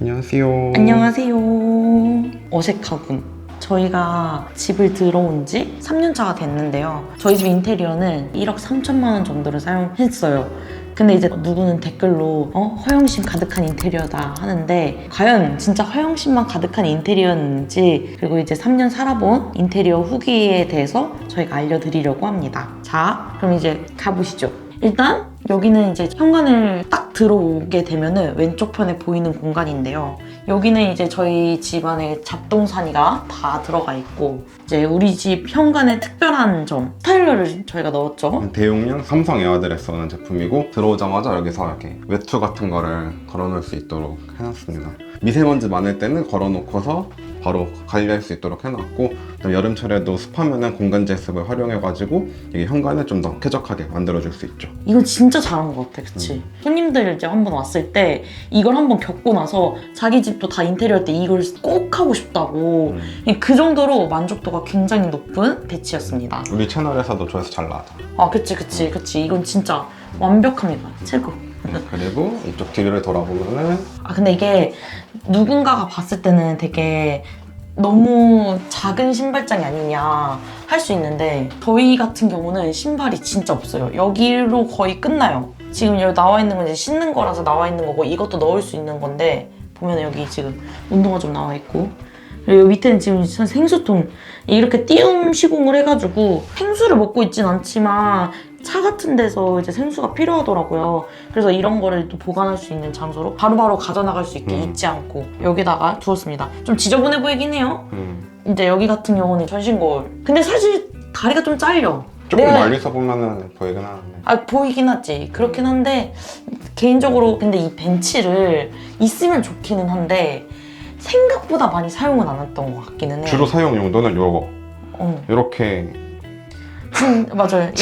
안녕하세요. 안녕하세요. 어색하군. 저희가 집을 들어온 지 3년차가 됐는데요. 저희 집 인테리어는 1억 3천만 원 정도를 사용했어요. 근데 이제 누구는 댓글로 허영심 가득한 인테리어다 하는데 과연 진짜 허영심만 가득한 인테리어였는지, 그리고 이제 3년 살아본 인테리어 후기에 대해서 저희가 알려드리려고 합니다. 자, 그럼 이제 가보시죠. 일단 여기는 이제 현관을 딱 들어오게 되면은 왼쪽 편에 보이는 공간인데요. 여기는 이제 저희 집안에 잡동사니가 다 들어가 있고, 이제 우리 집 현관의 특별한 점, 스타일러를 저희가 넣었죠. 대용량 삼성 에어드레스 라는 제품이고, 들어오자마자 여기서 이렇게 외투 같은 거를 걸어놓을 수 있도록 해놨습니다. 미세먼지 많을 때는 걸어놓고서 바로 관리할 수 있도록 해놨고, 여름철에도 습하면은 공간 제습을 활용해가지고 이게 현관을 좀 더 쾌적하게 만들어줄 수 있죠. 이거 진짜 잘한 것 같아, 그치? 손님들 이제 한번 왔을 때 이걸 한번 겪고 나서 자기 집도 다 인테리어 할 때 이걸 꼭 하고 싶다고 그 정도로 만족도가 굉장히 높은 배치였습니다. 우리 채널에서도 조회수 잘 나왔잖아. 아, 그치. 이건 진짜 완벽합니다. 최고. 그리고 이쪽 뒤를 돌아보면은 근데 이게 누군가가 봤을 때는 되게 너무 작은 신발장이 아니냐 할 수 있는데, 저희 같은 경우는 신발이 진짜 없어요. 여기로 거의 끝나요. 지금 여기 나와 있는 건 이제 신는 거라서 나와 있는 거고, 이것도 넣을 수 있는 건데, 보면 여기 지금 운동화 좀 나와 있고, 그리고 밑에는 지금 생수통, 이렇게 띄움 시공을 해가지고 생수를 먹고 있진 않지만 차 같은 데서 이제 생수가 필요하더라고요. 그래서 이런 거를 또 보관할 수 있는 장소로 바로바로 가져나갈 수 있게 잊지 않고 여기다가 두었습니다. 좀 지저분해 보이긴 해요. 이제 여기 같은 경우는 전신 거울. 근데 사실 다리가 좀 잘려. 조금 멀리서 보면은 보이긴 하는데. 보이긴 하지. 그렇긴 한데 개인적으로 근데 이 벤치를 있으면 좋기는 한데 생각보다 많이 사용은 안 했던 것 같기는 해. 주로 사용 용도는 요거. 이렇게. 맞아요.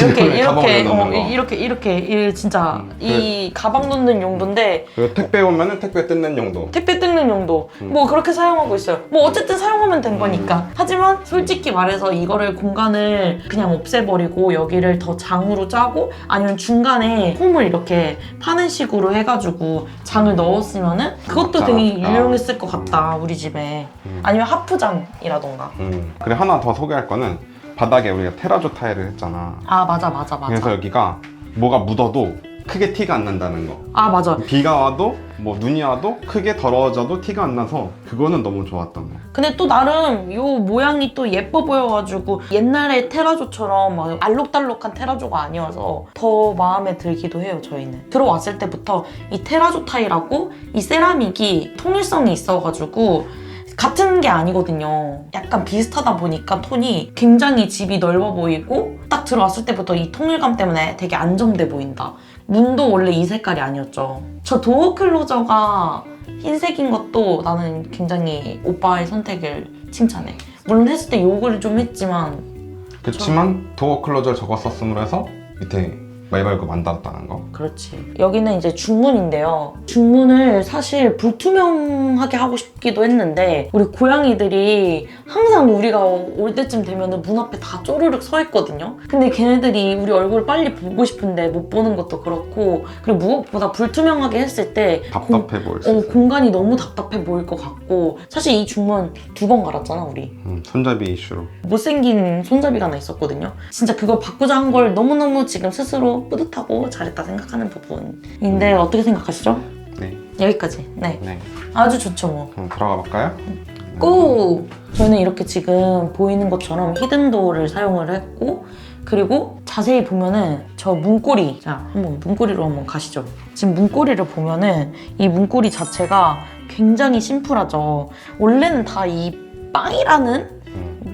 이렇게 진짜 이 가방 놓는 용도인데, 그리고 택배 오면은 택배 뜯는 용도. 택배 뜯는 용도. 뭐 그렇게 사용하고 있어요. 뭐 어쨌든 사용하면 된 거니까. 하지만 솔직히 말해서 이거를 공간을 그냥 없애버리고 여기를 더 장으로 짜고, 아니면 중간에 홈을 이렇게 파는 식으로 해가지고 장을 넣었으면은 그것도 되게 유용했을 것 같다, 우리 집에. 아니면 하프장이라던가. 그리고 하나 더 소개할 거는, 바닥에 우리가 테라조 타일을 했잖아. 맞아. 그래서 여기가 뭐가 묻어도 크게 티가 안 난다는 거. 맞아. 비가 와도 뭐 눈이 와도 크게 더러워져도 티가 안 나서 그거는 너무 좋았던 거. 근데 또 나름 요 모양이 또 예뻐 보여가지고, 옛날에 테라조처럼 막 알록달록한 테라조가 아니어서 더 마음에 들기도 해요. 저희는 들어왔을 때부터 이 테라조 타일하고 이 세라믹이 통일성이 있어가지고 같은 게 아니거든요. 약간 비슷하다 보니까 톤이 굉장히 집이 넓어 보이고, 딱 들어왔을 때부터 이 통일감 때문에 되게 안정돼 보인다. 문도 원래 이 색깔이 아니었죠. 저 도어 클로저가 흰색인 것도 나는 굉장히 오빠의 선택을 칭찬해. 물론 했을 때 욕을 좀 했지만, 그렇지만 도어 클로저를 저거 썼음으로 해서 밑에 말발굽 안 닿았다는 거. 그렇지. 여기는 이제 중문인데요. 중문을 사실 불투명하게 하고 싶기도 했는데, 우리 고양이들이 항상 우리가 올 때쯤 되면 문 앞에 다 쪼르륵 서 있거든요. 근데 걔네들이 우리 얼굴 빨리 보고 싶은데 못 보는 것도 그렇고, 그리고 무엇보다 불투명하게 했을 때 답답해 보일 수 있어. 공간이 너무 답답해 보일 것 같고, 사실 이 중문 2번 갈았잖아, 우리. 손잡이 이슈로. 못생긴 손잡이가 하나 있었거든요. 진짜 그걸 바꾸자 한 걸 너무너무 지금 스스로 뿌듯하고 잘했다 생각하는 부분인데, 어떻게 생각하시죠? 네. 여기까지. 네. 아주 좋죠, 뭐. 그럼 들어가 볼까요? 고! 저는 이렇게 지금 보이는 것처럼 히든도어를 사용을 했고, 그리고 자세히 보면은 저 문고리, 자, 한번 문고리로 한번 가시죠. 지금 문고리를 보면은 이 문고리 자체가 굉장히 심플하죠. 원래는 다 이 빵이라는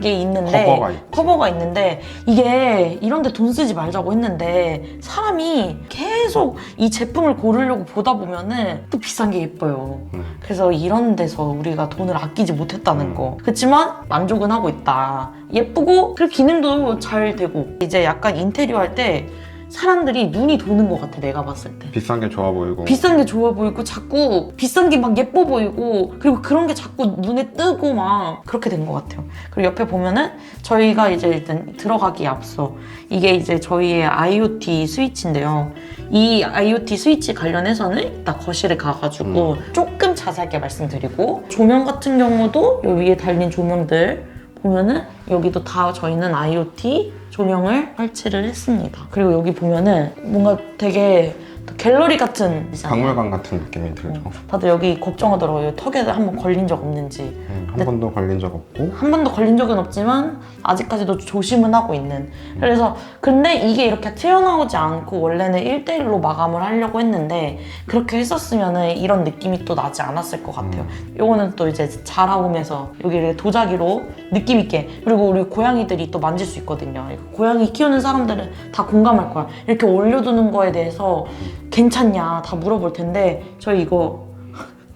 게 있는데, 커버가 있는데, 이게 이런데 돈 쓰지 말자고 했는데 사람이 계속 이 제품을 고르려고 보다 보면은 또 비싼 게 예뻐요. 그래서 이런 데서 우리가 돈을 아끼지 못했다는 거. 그렇지만 만족은 하고 있다. 예쁘고, 그 기능도 잘 되고. 이제 약간 인테리어 할 때 사람들이 눈이 도는 것 같아, 내가 봤을 때. 비싼 게 좋아 보이고. 비싼 게 좋아 보이고, 자꾸 비싼 게 막 예뻐 보이고, 그리고 그런 게 자꾸 눈에 뜨고 막 그렇게 된 것 같아요. 그리고 옆에 보면은 저희가 이제 일단 들어가기에 앞서 이게 이제 저희의 IoT 스위치인데요. 이 IoT 스위치 관련해서는 이따 거실에 가가지고 조금 자세하게 말씀드리고, 조명 같은 경우도 요 위에 달린 조명들 보면은 여기도 다 저희는 IoT 조명을 설치를 했습니다. 그리고 여기 보면은 뭔가 되게 갤러리 같은 박물관 같은 느낌이 들죠. 다들 여기 걱정하더라고요. 턱에 한번 걸린 적 없는지. 한 번도 걸린 적 없고 한 번도 걸린 적은 없지만 아직까지도 조심은 하고 있는. 그래서 근데 이게 이렇게 튀어나오지 않고 원래는 1대1로 마감을 하려고 했는데 그렇게 했었으면 이런 느낌이 또 나지 않았을 것 같아요. 요거는 또 이제 자라오면서 여기를 도자기로 느낌 있게, 그리고 우리 고양이들이 또 만질 수 있거든요. 고양이 키우는 사람들은 다 공감할 거야. 이렇게 올려두는 거에 대해서 괜찮냐 다 물어볼 텐데 저희 이거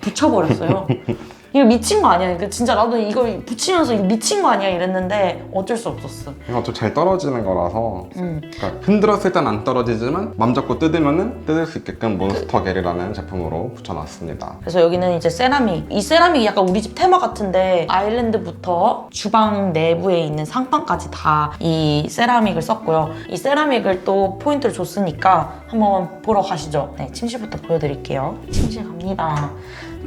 붙여버렸어요. 이거 미친 거 아니야? 진짜 나도 이거 붙이면서 이거 미친 거 아니야? 이랬는데 어쩔 수 없었어. 이거 좀 잘 떨어지는 거라서 그러니까 흔들었을 땐 안 떨어지지만 맘 잡고 뜯으면은 뜯을 수 있게끔 몬스터겔이라는 제품으로 붙여놨습니다. 그래서 여기는 이제 세라믹. 이 세라믹이 약간 우리 집 테마 같은데 아일랜드부터 주방 내부에 있는 상판까지 다 이 세라믹을 썼고요. 이 세라믹을 또 포인트를 줬으니까 한번 보러 가시죠. 네, 침실부터 보여드릴게요. 침실 갑니다.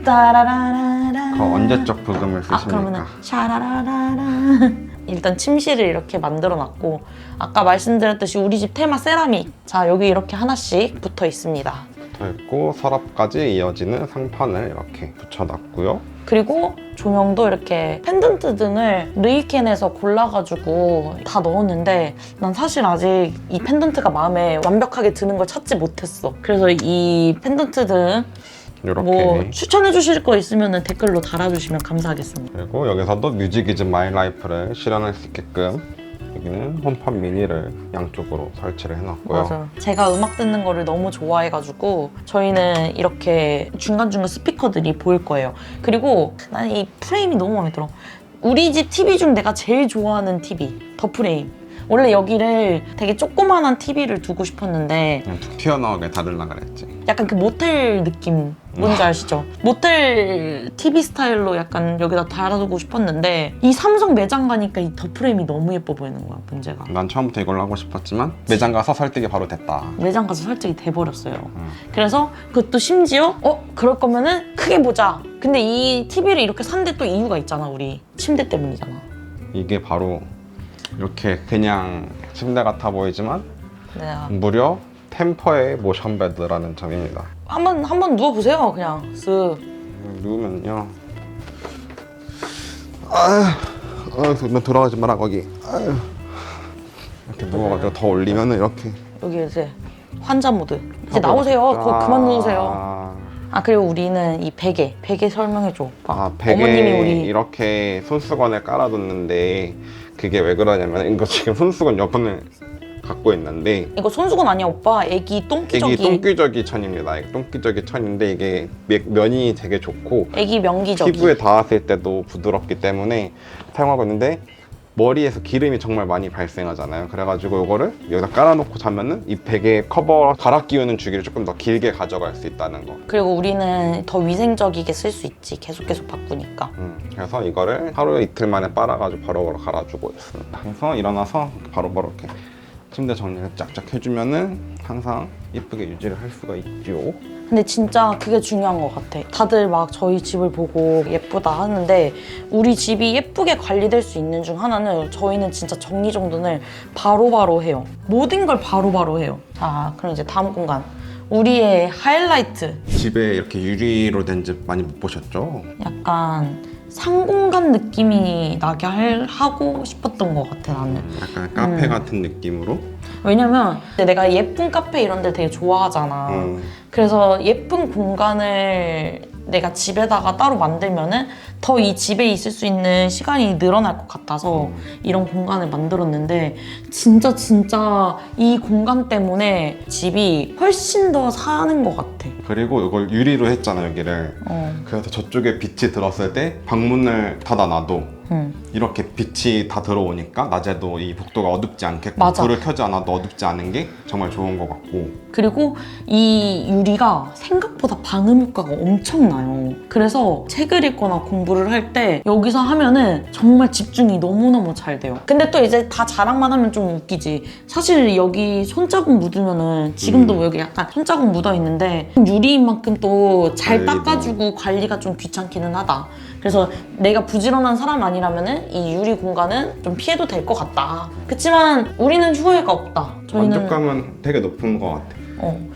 따라라라라. 그 언제적 부금을 쓰십니까? 그러면은 샤라라라라. 일단 침실을 이렇게 만들어놨고, 아까 말씀드렸듯이 우리 집 테마 세라믹. 자, 여기 이렇게 하나씩 붙어 있습니다. 붙어있고 서랍까지 이어지는 상판을 이렇게 붙여놨고요. 그리고 조명도 이렇게 펜던트 등을 르이켄에서 골라가지고 다 넣었는데 난 사실 아직 이 펜던트가 마음에 완벽하게 드는 걸 찾지 못했어. 그래서 이 펜던트 등 이렇게 뭐 추천해 주실 거 있으면 댓글로 달아주시면 감사하겠습니다. 그리고 여기서도 뮤직 이즈 마이 라이프를 실현할 수 있게끔 여기는 홈팟 미니를 양쪽으로 설치를 해놨고요. 맞아. 제가 음악 듣는 거를 너무 좋아해가지고 저희는 이렇게 중간중간 스피커들이 보일 거예요. 그리고 난 이 프레임이 너무 마음에 들어. 우리 집 TV 중 내가 제일 좋아하는 TV, 더 프레임. 원래 여기를 되게 조그만한 TV를 두고 싶었는데 그냥 툭 튀어나오게 다르려고 그랬지. 약간 그 모텔 느낌 뭔지 아시죠? 모텔 TV 스타일로 약간 여기다 달아두고 싶었는데 이 삼성 매장 가니까 이 더 프레임이 너무 예뻐 보이는 거야, 문제가. 난 처음부터 이걸로 하고 싶었지만 매장 가서 설득이 바로 됐다. 매장 가서 설득이 돼버렸어요. 그래서 그것도 심지어 그럴 거면은 크게 보자. 근데 이 TV를 이렇게 산데 또 이유가 있잖아. 우리 침대 때문이잖아. 이게 바로 이렇게 그냥 침대 같아 보이지만 내가 무려 템퍼의 모션 베드라는 점입니다. 한번 누워보세요. 그냥 쓱. 누우면요. 너 돌아가지 마라 거기. 이렇게 누워가지고 더 올리면은 이렇게. 여기 이제 환자 모드. 이제 나오세요. 그거 그만 누우세요. 그리고 우리는 이 베개 설명해줘. 베개 어머님이 우리 이렇게 손수건을 깔아뒀는데 그게 왜 그러냐면 이거 지금 손수건 여분을 갖고 있는데 이거 손수건 아니야 오빠. 애기 똥기저귀. 애기 똥기저귀 천입니다. 똥기저귀 천인데 이게 면이 되게 좋고 애기 명기저귀. 피부에 닿았을 때도 부드럽기 때문에 사용하고 있는데 머리에서 기름이 정말 많이 발생하잖아요. 그래가지고 이거를 여기다 깔아놓고 자면은 이 베개 커버 갈아 끼우는 주기를 조금 더 길게 가져갈 수 있다는 거. 그리고 우리는 더 위생적이게 쓸 수 있지. 계속 바꾸니까. 그래서 이거를 하루에 이틀 만에 빨아가지고 바로바로 갈아주고 있습니다. 그래서 일어나서 바로바로 이렇게 침대 정리를 쫙쫙 해주면은 항상 예쁘게 유지를 할 수가 있죠. 근데 진짜 그게 중요한 것 같아. 다들 막 저희 집을 보고 예쁘다 하는데 우리 집이 예쁘게 관리될 수 있는 중 하나는 저희는 진짜 정리정돈을 바로바로 해요. 모든 걸 바로바로 해요. 자, 그럼 이제 다음 공간. 우리의 하이라이트. 집에 이렇게 유리로 된 집 많이 못 보셨죠? 약간 상공간 느낌이 나게 하고 싶었던 것 같아, 나는. 약간 카페 같은 느낌으로. 왜냐면 내가 예쁜 카페 이런 데 되게 좋아하잖아. 그래서 예쁜 공간을 내가 집에다가 따로 만들면은 더 이 집에 있을 수 있는 시간이 늘어날 것 같아서 이런 공간을 만들었는데 진짜 이 공간 때문에 집이 훨씬 더 사는 것 같아. 그리고 이걸 유리로 했잖아 여기를. 그래서 저쪽에 빛이 들었을 때 방문을 닫아놔도 이렇게 빛이 다 들어오니까 낮에도 이 복도가 어둡지 않게끔 맞아. 불을 켜지 않아도 어둡지 않은 게 정말 좋은 것 같고. 그리고 이 유리가 생각보다 방음 효과가 엄청나요. 그래서 책을 읽거나 공부 공부를 할 때 여기서 하면은 정말 집중이 너무너무 잘 돼요. 근데 또 이제 다 자랑만 하면 좀 웃기지. 사실 여기 손자국 묻으면은 지금도 여기 약간 손자국 묻어 있는데 유리인 만큼 또 잘 관리도. 닦아주고 관리가 좀 귀찮기는 하다. 그래서 내가 부지런한 사람 아니라면은 이 유리 공간은 좀 피해도 될 것 같다. 그치만 우리는 후회가 없다. 저희는 만족감은 되게 높은 것 같아.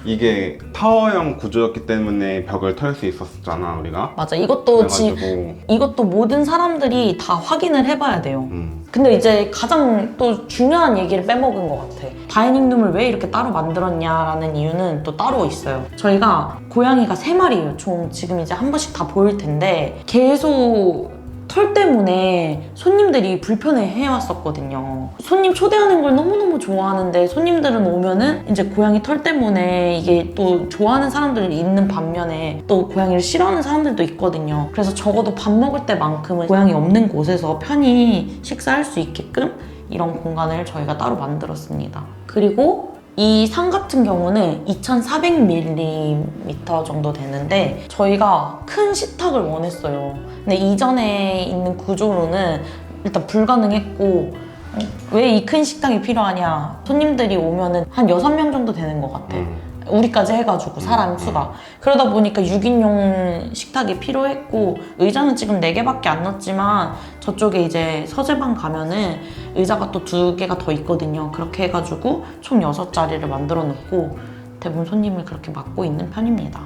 이게 타워형 구조였기 때문에 벽을 털 수 있었잖아 우리가. 맞아. 이것도 그래가지고 이것도 모든 사람들이 다 확인을 해봐야 돼요. 음. 근데 이제 가장 또 중요한 얘기를 빼먹은 것 같아. 다이닝룸을 왜 이렇게 따로 만들었냐라는 이유는 또 따로 있어요. 저희가 고양이가 3마리예요. 총 지금 이제 한 번씩 다 보일 텐데 계속 털 때문에 손님들이 불편해 해왔었거든요. 손님 초대하는 걸 너무너무 좋아하는데 손님들은 오면은 이제 고양이 털 때문에 이게 또 좋아하는 사람들이 있는 반면에 또 고양이를 싫어하는 사람들도 있거든요. 그래서 적어도 밥 먹을 때만큼은 고양이 없는 곳에서 편히 식사할 수 있게끔 이런 공간을 저희가 따로 만들었습니다. 그리고 이 상 같은 경우는 2400mm 정도 되는데 저희가 큰 식탁을 원했어요. 근데 이전에 있는 구조로는 일단 불가능했고 왜 이 큰 식탁이 필요하냐? 손님들이 오면은 한 6명 정도 되는 것 같아. 우리까지 해가지고 사람 수가. 그러다 보니까 6인용 식탁이 필요했고 의자는 지금 4개밖에 안 넣었지만 저쪽에 이제 서재방 가면은 의자가 또 2개가 더 있거든요. 그렇게 해가지고 총 6자리를 만들어 놓고 대부분 손님을 그렇게 맡고 있는 편입니다.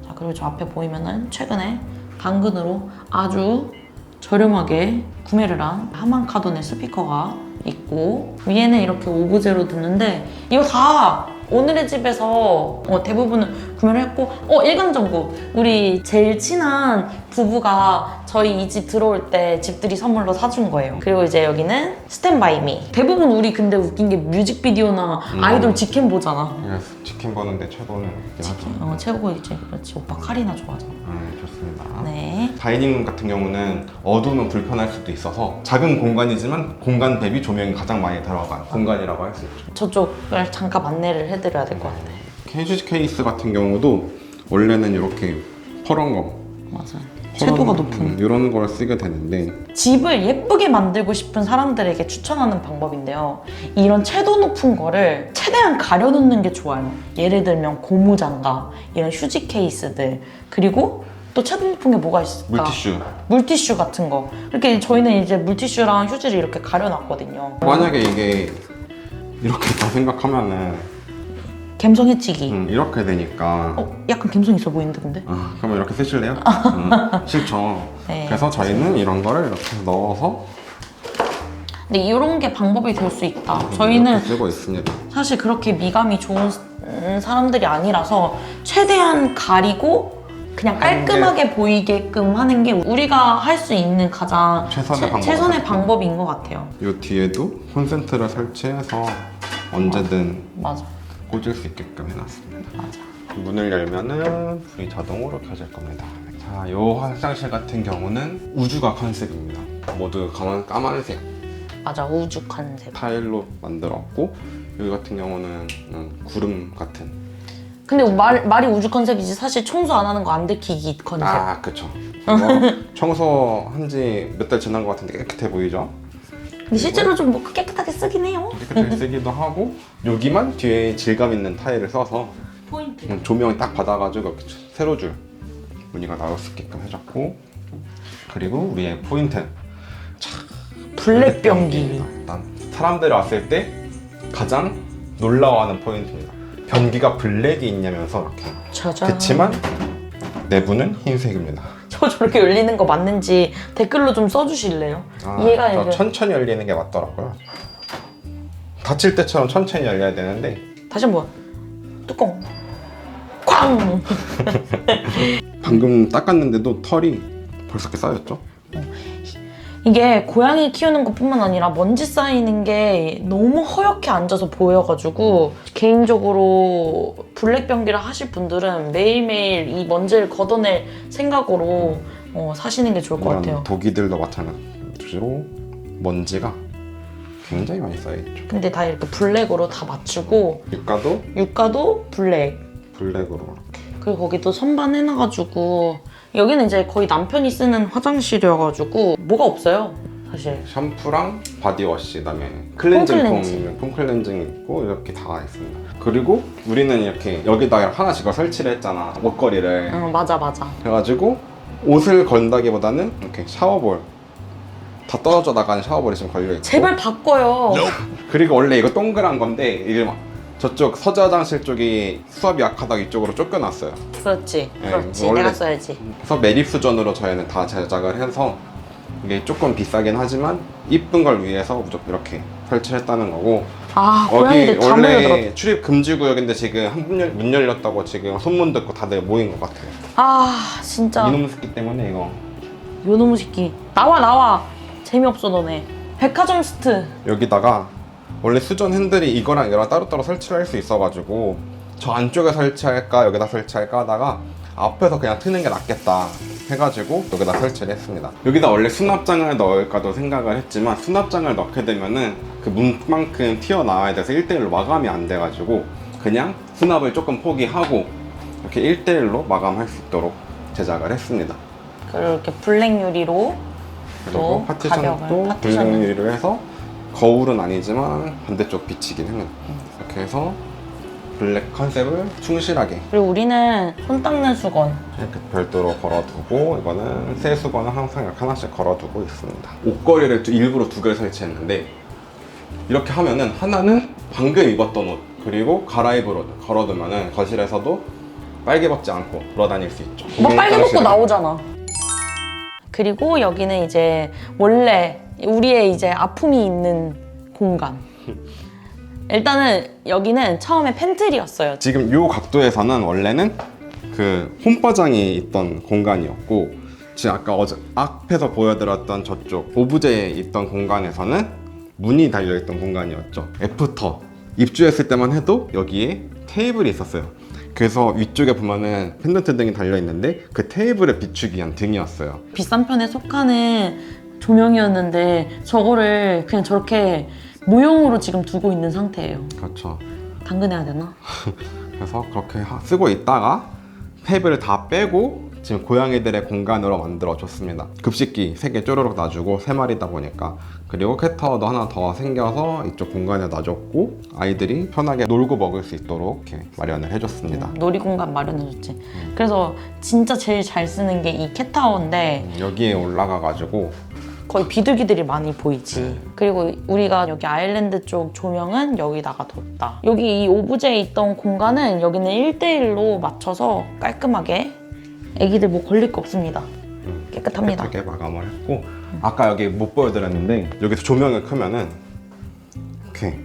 자, 그리고 저 앞에 보이면은 최근에 당근으로 아주 저렴하게 구매를 한 하만카돈의 스피커가 있고 위에는 이렇게 오브제로 듣는데 이거 다 오늘의 집에서 대부분은 구매를 했고 일강정구 우리 제일 친한 부부가 저희 이 집 들어올 때 집들이 선물로 사준 거예요. 그리고 이제 여기는 스탠바이미. 대부분 우리 근데 웃긴 게 뮤직비디오나 아이돌 직캠 보잖아. 그래서 치킨 버는데 최고는 있긴 하죠. 최고 이제 그렇지. 오빠 카리나 좋아하잖아. 좋습니다. 네. 다이닝룸 같은 경우는 어두우면 불편할 수도 있어서 작은 공간이지만 공간 대비 조명이 가장 많이 들어간 공간이라고 할 수 있죠. 저쪽을 잠깐 안내를 해드려야 될 것 같아. 휴지 케이스 같은 경우도 원래는 이렇게 퍼런 거 맞아. 채도가 높은. 이런 걸 쓰게 되는데 집을 예쁘게 만들고 싶은 사람들에게 추천하는 방법인데요. 이런 채도 높은 거를 최대한 가려놓는 게 좋아요. 예를 들면 고무장갑, 이런 휴지 케이스들, 그리고 또 채도 높은 게 뭐가 있을까? 물티슈 같은 거. 이렇게 저희는 이제 물티슈랑 휴지를 이렇게 가려놨거든요. 만약에 이게 이렇게 다 생각하면은 갬성 해치기. 이렇게 되니까 약간 갬성 있어 보이는데 근데? 그러면 이렇게 쓰실래요? 싫죠. 네. 그래서 저희는 이런 거를 이렇게 넣어서 근데 이런 게 방법이 될 수 있다. 저희는 이렇게 쓰고 있습니다. 사실 그렇게 미감이 좋은 사람들이 아니라서 최대한 가리고 그냥 깔끔하게 보이게끔 하는 게 우리가 할 수 있는 가장 최선의 방법인 것 같아요. 이 뒤에도 콘센트를 설치해서 언제든 맞아. 꽂을 수 있게끔 해놨습니다. 맞아. 문을 열면은 불이 자동으로 켜질 겁니다. 자, 이 화장실 같은 경우는 우주가 컨셉입니다. 모두 까만색 맞아. 우주 컨셉. 타일로 만들었고 여기 같은 경우는 구름 같은. 근데 말이 우주 컨셉이지 사실 청소 안 하는 거 안 들키기 컨셉. 그쵸. 청소한 지 몇 달 지난 것 같은데 깨끗해 보이죠? 근데 실제로 좀 깨끗하게 쓰긴 해요. 깨끗하게 쓰기도 하고 여기만 뒤에 질감 있는 타일을 써서 포인트. 조명이 딱 받아가지고 이렇게 세로줄 무늬가 나올 수 있게끔 해줬고 그리고 우리의 포인트 블랙 변기. 일단 사람들이 왔을 때 가장 놀라워하는 포인트입니다. 변기가 블랙이 있냐면서 이렇게. 짜잔. 그치만 내부는 흰색입니다. 저렇게 열리는 거 맞는지 댓글로 좀 써주실래요? 얘가 천천히 열리는 게 맞더라고요. 닫힐 때처럼 천천히 열려야 되는데. 다시 한번 뚜껑 쾅. 방금 닦았는데도 털이 벌써 이렇게 쌓였죠? 이게 고양이 키우는 것뿐만 아니라 먼지 쌓이는 게 너무 허옇게 앉아서 보여가지고 개인적으로 블랙 변기를 하실 분들은 매일매일 이 먼지를 걷어낼 생각으로 사시는 게 좋을 것 같아요. 독이들도 마찬가지로 먼지가 굉장히 많이 쌓여있죠. 근데 다 이렇게 블랙으로 다 맞추고 육가도 블랙. 블랙으로 이렇게. 그리고 거기도 선반 해놔가지고 여기는 이제 거의 남편이 쓰는 화장실이어가지고 뭐가 없어요, 사실. 샴푸랑 바디워시, 그다음에 클렌징 폼 클렌징 있고 이렇게 다 있습니다. 그리고 우리는 이렇게 여기다가 하나씩 설치를 했잖아, 옷걸이를. 응, 맞아. 그래가지고 옷을 건다기보다는 이렇게 샤워볼, 다 떨어져 나가는 샤워볼이 지금 걸려있고. 제발 바꿔요. 그리고 원래 이거 동그란 건데 이게 막 저쪽 서재 화장실 쪽이 수압이 약하다고 이쪽으로 쫓겨났어요. 그렇지. 원래- 내가 써야지. 그래서 매립 수준으로 저희는 다 제작을 해서 이게 조금 비싸긴 하지만 이쁜 걸 위해서 무조건 이렇게 설치를 했다는 거고. 아, 여기 고양이들 다 몰려들어. 원래 출입 금지 구역인데 지금 문 열렸다고 지금 소문 듣고 다들 모인 것 같아요. 아, 진짜. 이놈 새끼 때문에 이거. 요놈의 새끼. 나와. 재미없어, 너네. 백화점 스트. 여기다가 원래 수전 핸들이 이거랑 이거랑 따로따로 설치를 할 수 있어가지고 저 안쪽에 설치할까 여기다 설치할까 하다가 앞에서 그냥 트는 게 낫겠다 해가지고 여기다 설치를 했습니다. 여기다 원래 수납장을 넣을까도 생각을 했지만 수납장을 넣게 되면은 그 문만큼 튀어나와야 돼서 1대1로 마감이 안 돼가지고 그냥 수납을 조금 포기하고 이렇게 1대1로 마감할 수 있도록 제작을 했습니다. 그리고 이렇게 블랙 유리로 그리고 또 파티션도 가벽을, 파티션을. 블랙 유리로 해서 거울은 아니지만 반대쪽 비치긴 합니다. 이렇게 해서 블랙 컨셉을 충실하게 그리고 우리는 손 닦는 수건. 이렇게 별도로 걸어두고, 이거는 새 수건은 항상 이렇게 하나씩 걸어두고 있습니다. 옷걸이를 일부러 두 개를 설치했는데 이렇게 하면은 하나는 방금 입었던 옷 그리고 갈아입을 옷 걸어두면은 거실에서도 빨개 벗지 않고 돌아다닐 수 있죠. 막 빨개 벗고 고객 나오잖아. 그리고 여기는 이제 원래 우리의 이제 아픔이 있는 공간. 일단은 여기는 처음에 팬트리였어요. 지금 이 각도에서는 원래는 그 홈바장이 있던 공간이었고, 지금 아까 앞에서 보여드렸던 저쪽 오브제에 있던 공간에서는 문이 달려있던 공간이었죠. 애프터 입주했을 때만 해도 여기에 테이블이 있었어요. 그래서 위쪽에 보면은 펜던트 등이 달려있는데 그 테이블을 비추기 위한 등이었어요. 비싼 편에 속하는 조명이었는데 저거를 그냥 저렇게 모형으로 지금 두고 있는 상태예요. 그렇죠. 당근해야 되나? 그래서 그렇게 쓰고 있다가 테이블을 다 빼고 지금 고양이들의 공간으로 만들어줬습니다. 급식기 3개 쪼르륵 놔주고 3마리다 보니까, 그리고 캣타워도 하나 더 생겨서 이쪽 공간에 놔줬고 아이들이 편하게 놀고 먹을 수 있도록 이렇게 마련을 해줬습니다. 놀이 공간 마련해줬지. 그래서 진짜 제일 잘 쓰는 게 이 캣타워인데 여기에 올라가가지고 거의 비둘기들이 많이 보이지. 그리고 우리가 여기 아일랜드 쪽 조명은 여기다가 뒀다. 여기 이 오브제에 있던 공간은 여기는 1대1로 맞춰서 깔끔하게 애기들 뭐 걸릴 거 없습니다. 깨끗합니다. 깨끗하게 마감을 했고, 아까 여기 못 보여드렸는데 여기서 조명을 켜면은 이렇게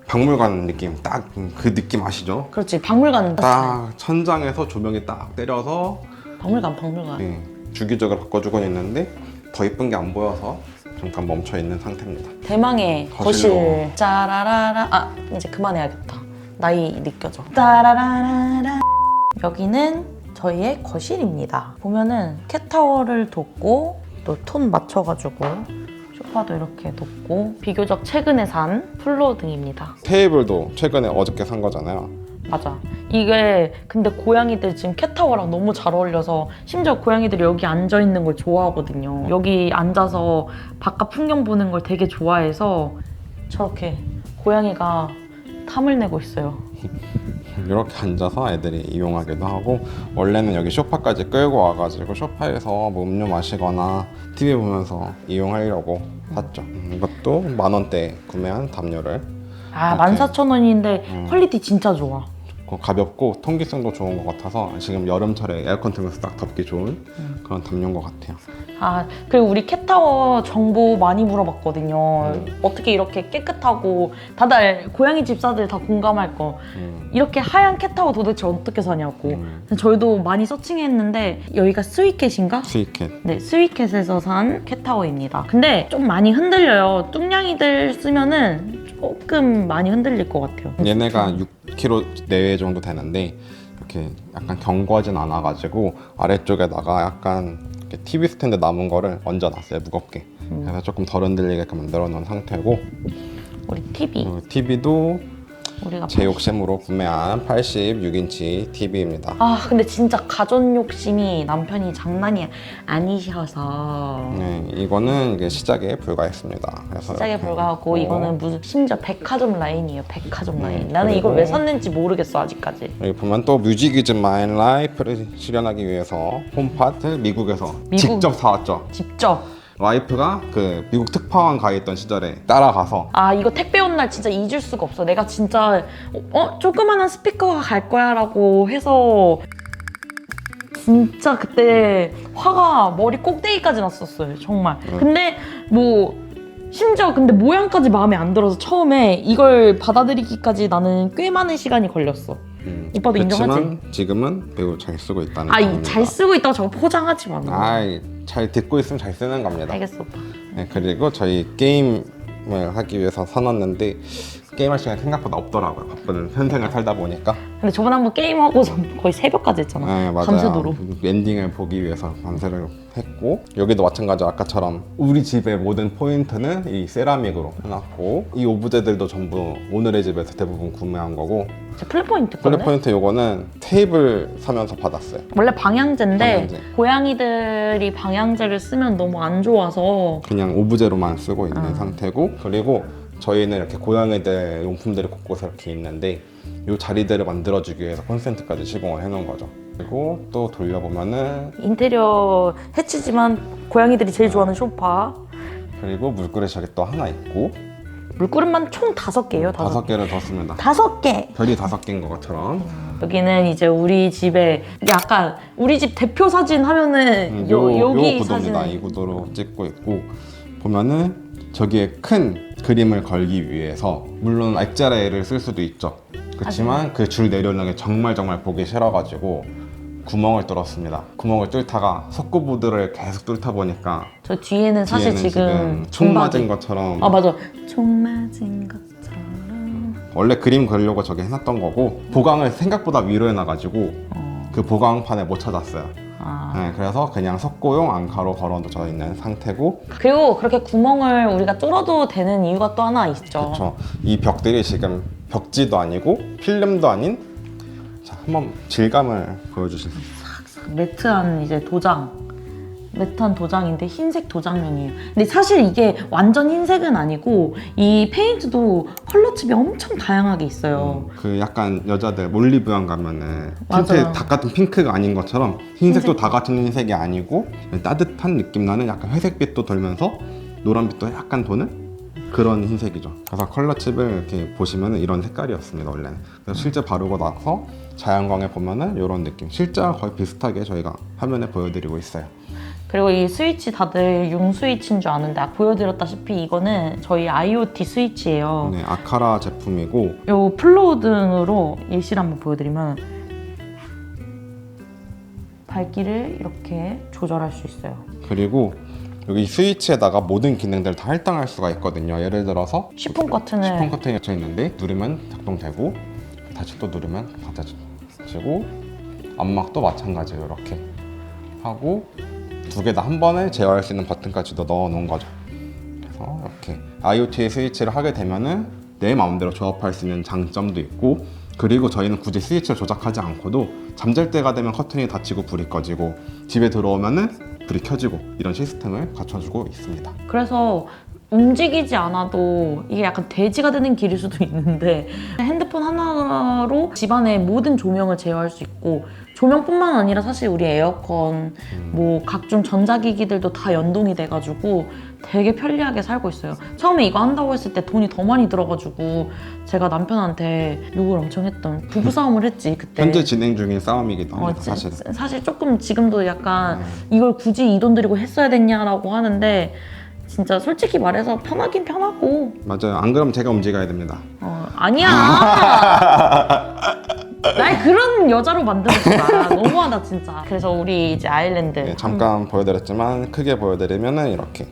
박물관 느낌, 딱 그 느낌 아시죠? 그렇지, 박물관 딱 천장에서 조명이 딱 때려서 박물관. 주기적으로 바꿔주고 있는데 더 이쁜 게 안 보여서 잠깐 멈춰 있는 상태입니다. 대망의 거실로. 거실. 짜라라라. 아, 이제 그만해야겠다. 나이 느껴져. 짜라라라라. 여기는 저희의 거실입니다. 보면은 캣타워를 뒀고 또 톤 맞춰가지고 소파도 이렇게 뒀고 비교적 최근에 산 플로어 등입니다. 테이블도 최근에 어저께 산 거잖아요. 맞아. 이게 근데 고양이들 지금 캣타워랑 너무 잘 어울려서 심지어 고양이들이 여기 앉아 있는 걸 좋아하거든요. 여기 앉아서 바깥 풍경 보는 걸 되게 좋아해서 저렇게 고양이가 탐을 내고 있어요. 이렇게 앉아서 애들이 이용하기도 하고, 원래는 여기 소파까지 끌고 와가지고 소파에서 뭐 음료 마시거나 TV 보면서 이용하려고 샀죠. 이것도 10,000원대 구매한 담요를. 아, 이렇게. 14,000원인데 퀄리티 진짜 좋아. 가볍고 통기성도 좋은 것 같아서 지금 여름철에 에어컨 틀면서 딱 덮기 좋은 그런 담요인 것 같아요. 아, 그리고 우리 캣타워 정보 많이 물어봤거든요. 어떻게 이렇게 깨끗하고 다들 고양이 집사들 다 공감할 거. 이렇게 하얀 캣타워 도대체 어떻게 사냐고. 저희도 많이 서칭했는데 여기가 스위캣인가? 스위캣. 네, 스위캣에서 산 캣타워입니다. 근데 좀 많이 흔들려요. 뚱냥이들 쓰면은 조금 많이 흔들릴 것 같아요. 얘네가 6kg 내외 정도 되는데 이렇게 약간 견고하진 않아가지고 아래쪽에다가 약간 이렇게 TV 스탠드 남은 거를 얹어놨어요, 무겁게. 그래서 조금 덜 흔들리게끔 만들어 놓은 상태고, 우리 TV. TV도 우리가 제 욕심으로 구매한 86인치 TV입니다. 아 근데 진짜 가전 욕심이 남편이 장난이 아니셔서 네, 이거는 이게 시작에 불과했습니다. 그래서 시작에 이렇게 불과하고 있고, 이거는 무슨 심지어 백화점 라인이에요. 백화점 네, 라인. 나는 이걸 그리고 왜 샀는지 모르겠어 아직까지. 여기 보면 또 뮤직 이즈 마인 라이프를 실현하기 위해서 홈팟을 미국에서 직접 사왔죠. 직접. 와이프가 그 미국 특파원 가 있던 시절에 따라가서 아 이거 택배 온 날 진짜 잊을 수가 없어. 내가 진짜 조그만한 스피커가 갈 거야 라고 해서 진짜 그때 화가 머리 꼭대기까지 났었어요 정말. 근데 뭐 심지어 근데 모양까지 마음에 안 들어서 처음에 이걸 받아들이기까지 나는 꽤 많은 시간이 걸렸어. 오빠도 인정하지? 그렇지만 지금은 매우 잘 쓰고 있다는 아, 점입니다. 잘 쓰고 있다고 저거 포장하지 마. 아이, 잘 듣고 있으면 잘 쓰는 겁니다. 알겠어 오빠. 네, 그리고 저희 게임을 하기 위해서 사놨는데 게임할 시간이 생각보다 없더라고요. 바쁜 현생을 살다 보니까. 근데 저번에 한번 게임하고서 거의 새벽까지 했잖아. 네, 맞아요. 밤새도록. 엔딩을 보기 위해서 밤새를 했고 여기도 마찬가지로 아까처럼 우리 집의 모든 포인트는 이 세라믹으로 해놨고 이 오브제들도 전부 오늘의 집에서 대부분 구매한 거고 제 플랫포인트 거네? 플랫포인트 요거는 테이블 사면서 받았어요. 원래 방향제인데 방향제. 고양이들이 방향제를 쓰면 너무 안 좋아서 그냥 오브제로만 쓰고 있는 상태고 그리고 저희는 이렇게 고양이들 용품들이 곳곳에 이렇게 있는데 이 자리들을 만들어주기 위해서 콘센트까지 시공을 해놓은 거죠. 그리고 또 돌려보면은 인테리어 해치지만 고양이들이 제일 좋아하는 소파. 그리고 물그릇이 저기 또 하나 있고 물그릇만 총 5개예요. 5개를 뒀습니다. 5개! 별이 5개인 것처럼 여기는 이제 우리 집에 약간 우리 집 대표 사진 하면은 여기 구도입니다. 사진 이 구도로 찍고 있고 보면은 저기에 큰 그림을 걸기 위해서 물론 액자레를 쓸 수도 있죠. 그렇지만 그 줄 내려오는 게 정말 보기 싫어가지고 구멍을 뚫었습니다. 구멍을 뚫다가 석고보드를 계속 뚫다 보니까 저 뒤에는 사실 뒤에는 지금 총 맞은 것처럼 아 맞아 총 맞은 것처럼 원래 그림 그리려고 저기 해놨던 거고 보강을 생각보다 위로 해놔가지고 그 보강판을 못 찾았어요. 네, 그래서 그냥 석고용 앙카로 걸어져 있는 상태고 그리고 그렇게 구멍을 우리가 뚫어도 되는 이유가 또 하나 있죠. 그렇죠. 이 벽들이 지금 벽지도 아니고 필름도 아닌 자 한번 질감을 보여주실 수 있어요. 매트한 이제 매트한 도장인데 흰색 도장면이에요. 근데 사실 이게 완전 흰색은 아니고 이 페인트도 컬러 칩이 엄청 다양하게 있어요. 그 약간 여자들 몰리브영 가면은 맞아요. 틴트 다 같은 핑크가 아닌 것처럼 흰색도 다 같은 흰색이 아니고 따뜻한 느낌 나는 약간 회색빛도 돌면서 노란빛도 약간 도는 그런 흰색이죠. 그래서 컬러 칩을 이렇게 보시면은 이런 색깔이었습니다 원래는. 그래서 실제 바르고 나서 자연광에 보면은 이런 느낌. 실제와 거의 비슷하게 저희가 화면에 보여드리고 있어요. 그리고 이 스위치 다들 융 스위치인 줄 아는데 보여드렸다시피 이거는 저희 IoT 스위치예요. 네, 아카라 제품이고 요 플로우 등으로 예시를 한번 보여드리면 밝기를 이렇게 조절할 수 있어요. 그리고 여기 스위치에다가 모든 기능들을 다 할당할 수가 있거든요. 예를 들어서 시폰 커튼을 시폰 커튼이 닫혀 있는데 누르면 작동되고 다시 또 누르면 닫혀지고 암막도 마찬가지로 이렇게 하고 두 개 다 한 번에 제어할 수 있는 버튼까지도 넣어 놓은 거죠. 그래서 이렇게 IoT 스위치를 하게 되면은 내 마음대로 조합할 수 있는 장점도 있고 그리고 저희는 굳이 스위치를 조작하지 않고도 잠잘 때가 되면 커튼이 닫히고 불이 꺼지고 집에 들어오면은 불이 켜지고 이런 시스템을 갖춰주고 있습니다. 그래서 움직이지 않아도 이게 약간 돼지가 되는 길일 수도 있는데 핸드폰 하나로 집안의 모든 조명을 제어할 수 있고 조명뿐만 아니라 사실 우리 에어컨 뭐 각종 전자기기들도 다 연동이 돼가지고 되게 편리하게 살고 있어요. 처음에 이거 한다고 했을 때 돈이 더 많이 들어가지고 제가 남편한테 욕을 엄청 했던 부부싸움을 했지 그때. 현재 진행 중인 싸움이기도 합니다. 사실 조금 지금도 약간 이걸 굳이 이 돈 들이고 했어야 됐냐라고 하는데 진짜 솔직히 말해서 편하긴 편하고. 맞아요. 안 그러면 제가 움직여야 됩니다. 아니야. 날 그런 여자로 만들었어. 너무하다 진짜. 그래서 우리 이제 아일랜드. 네, 잠깐 보여드렸지만 크게 보여드리면은 이렇게.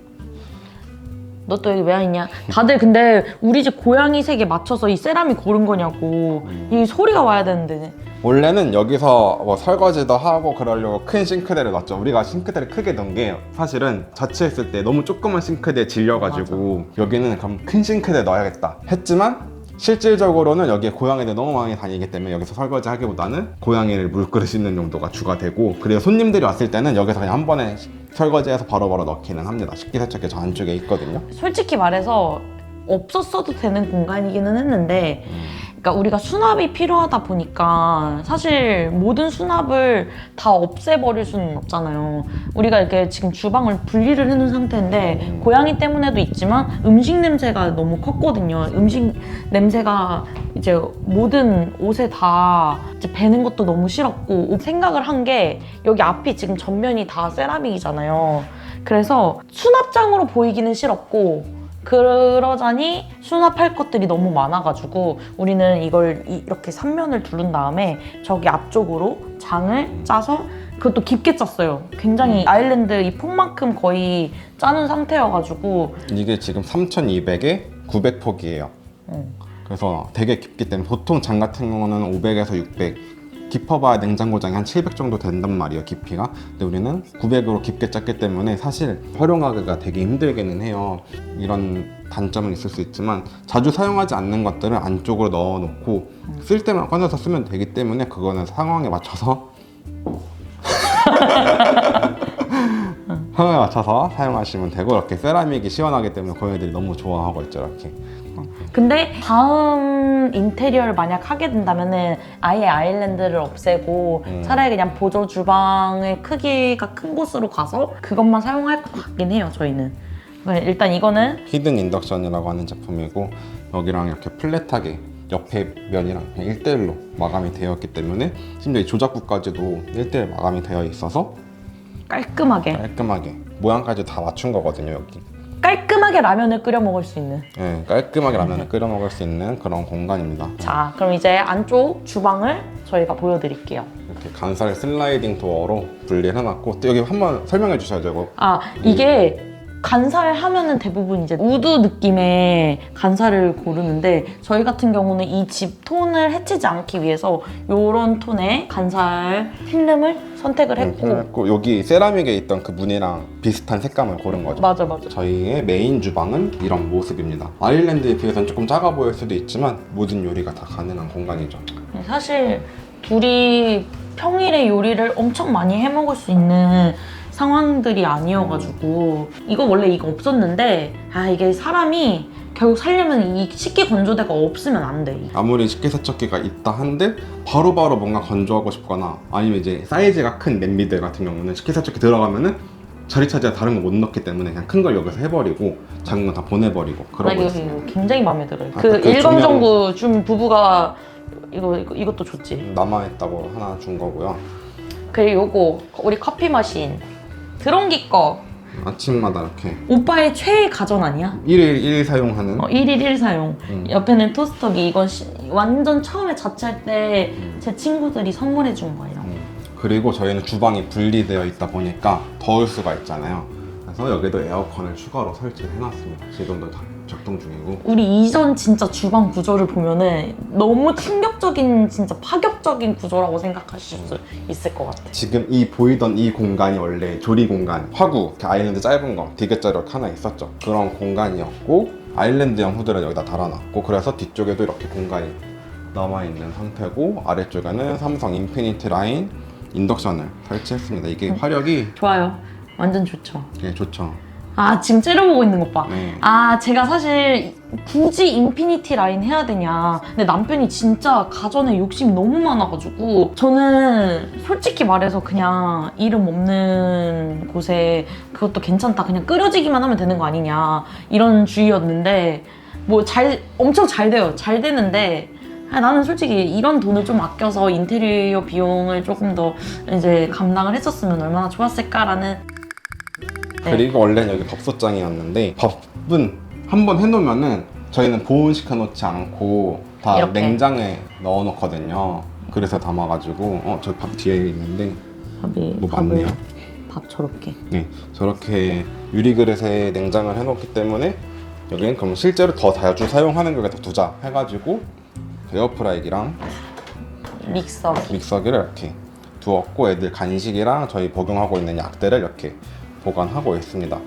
너 또 여기 왜 왔냐? 다들 근데 우리 집 고양이 색에 맞춰서 이 세라믹 고른 거냐고. 이 소리가 와야 되는데. 원래는 여기서 뭐 설거지도 하고 그러려고 큰 싱크대를 놨죠. 우리가 싱크대를 크게 넣은 게 사실은 자취했을 때 너무 조그만 싱크대에 질려가지고 여기는 그럼 큰 싱크대 넣어야겠다 했지만 실질적으로는 여기에 고양이들 너무 많이 다니기 때문에 여기서 설거지 하기보다는 고양이를 물그릇 씻는 용도가 주가 되고, 그리고 손님들이 왔을 때는 여기서 그냥 한 번에 설거지해서 바로바로 넣기는 합니다. 식기세척기 저 안쪽에 있거든요. 솔직히 말해서 없었어도 되는 공간이기는 했는데, 그러니까 우리가 수납이 필요하다 보니까 사실 모든 수납을 다 없애버릴 수는 없잖아요. 우리가 이렇게 지금 주방을 분리를 해놓은 상태인데 고양이 때문에도 있지만 음식 냄새가 너무 컸거든요. 음식 냄새가 이제 모든 옷에 다 이제 배는 것도 너무 싫었고, 생각을 한 게 여기 앞이 지금 전면이 다 세라믹이잖아요. 그래서 수납장으로 보이기는 싫었고, 그러자니 수납할 것들이 너무 많아가지고 우리는 이걸 이렇게 3면을 두른 다음에 저기 앞쪽으로 장을 짜서, 그것도 깊게 짰어요. 굉장히 아일랜드 이 폭만큼 거의 짜는 상태여가지고. 이게 지금 3200에 900폭이에요. 그래서 되게 깊기 때문에 보통 장 같은 경우는 500에서 600 깊어봐야 냉장고장이 한 700 정도 된단 말이에요, 깊이가. 근데 우리는 900으로 깊게 짰기 때문에 사실 활용하기가 되게 힘들기는 해요. 이런 단점은 있을 수 있지만 자주 사용하지 않는 것들은 안쪽으로 넣어놓고 쓸 때만 꺼내서 쓰면 되기 때문에 그거는 상황에 맞춰서 상황에 맞춰서 사용하시면 되고, 이렇게 세라믹이 시원하기 때문에 고양이들이 너무 좋아하고 있죠, 이렇게. 근데 다음 인테리어를 만약 하게 된다면은 아예 아일랜드를 없애고 차라리 그냥 보조 주방의 크기가 큰 곳으로 가서 그것만 사용할 것 같긴 해요, 저희는. 일단 이거는 히든 인덕션이라고 하는 제품이고, 여기랑 이렇게 플랫하게 옆에 면이랑 그냥 1대1로 마감이 되어 있기 때문에, 심지어 이 조작구까지도 1대1 마감이 되어 있어서 깔끔하게 모양까지 다 맞춘 거거든요, 여기. 깔끔하게 라면을 끓여 먹을 수 있는. 네, 깔끔하게 라면을 끓여 먹을 수 있는 그런 공간입니다. 자, 그럼 이제 안쪽 주방을 저희가 보여드릴게요. 이렇게 간살 슬라이딩 도어로 분리를 해놨고, 또 여기 한번 설명해 주셔야죠, 이거. 이게 간살 하면은 대부분 이제 우드 느낌의 간살을 고르는데, 저희 같은 경우는 이 집 톤을 해치지 않기 위해서 이런 톤의 간살 필름을 선택을 했고, 여기 세라믹에 있던 그 무늬랑 비슷한 색감을 고른 거죠. 맞아. 저희의 메인 주방은 이런 모습입니다. 아일랜드에 비해서는 조금 작아 보일 수도 있지만 모든 요리가 다 가능한 공간이죠. 사실 둘이 평일에 요리를 엄청 많이 해 먹을 수 있는 상황들이 아니어가지고, 이거 원래 이거 없었는데, 이게 사람이 결국 살려면 이 식기 건조대가 없으면 안 돼. 아무리 식기세척기가 있다 한들 바로바로 뭔가 건조하고 싶거나, 아니면 이제 사이즈가 큰 냄비들 같은 경우는 식기세척기 들어가면은 자리 차지가 다른 거 못 넣기 때문에 그냥 큰 걸 여기서 해버리고 작은 건 다 보내버리고 그러고 있어요. 이거 굉장히 마음에 들어요. 그 일검정구 준 부부가 이것도 좋지. 남아있다고 하나 준 거고요. 그리고 요거 우리 커피 머신 드론기 거. 아침마다 이렇게 오빠의 최애 가전 아니야? 1일 1 사용하는 1일 1 사용. 옆에는 토스터기. 이건 완전 처음에 자취할 때 제 친구들이 선물해 준 거예요. 그리고 저희는 주방이 분리되어 있다 보니까 더울 수가 있잖아요. 그래서 여기도 에어컨을 추가로 설치를 해놨습니다. 지금도 다 작동 중이고. 우리 이전 진짜 주방 구조를 보면은 너무 충격적인, 진짜 파격적인 구조라고 생각하실 수 있을 것 같아. 지금 보이던 이 공간이 원래 조리 공간, 화구, 이렇게 아일랜드 짧은 거, 디귿자로 이렇게 하나 있었죠. 그런 공간이었고, 아일랜드형 후드를 여기다 달아놨고, 그래서 뒤쪽에도 이렇게 공간이 남아있는 상태고, 아래쪽에는 삼성 인피니티 라인 인덕션을 설치했습니다. 이게 화력이 좋아요. 완전 좋죠. 네, 좋죠. 지금 째려보고 있는 것 봐. 네. 제가 사실 굳이 인피니티 라인 해야 되냐. 근데 남편이 진짜 가전에 욕심이 너무 많아가지고, 저는 솔직히 말해서 그냥 이름 없는 곳에 그것도 괜찮다, 그냥 끓여지기만 하면 되는 거 아니냐, 이런 주의였는데, 뭐 엄청 잘 돼요. 잘 되는데, 나는 솔직히 이런 돈을 좀 아껴서 인테리어 비용을 조금 더 이제 감당을 했었으면 얼마나 좋았을까라는. 네. 그리고 원래는 여기 밥솥장이었는데, 밥은 한번 해놓으면은 저희는 보온시켜 놓지 않고 다 이렇게. 냉장에 넣어 놓거든요. 그래서 담아가지고 저 밥 뒤에 있는데 뭐 많네요. 밥 저렇게. 네, 저렇게 유리그릇에 냉장을 해놓기 때문에 여기는 그럼 실제로 더 자주 사용하는 걸 두자 해가지고 에어프라이기랑 믹서기를 이렇게 두었고, 애들 간식이랑 저희 복용하고 있는 약들을 이렇게 보관하고 있습니다.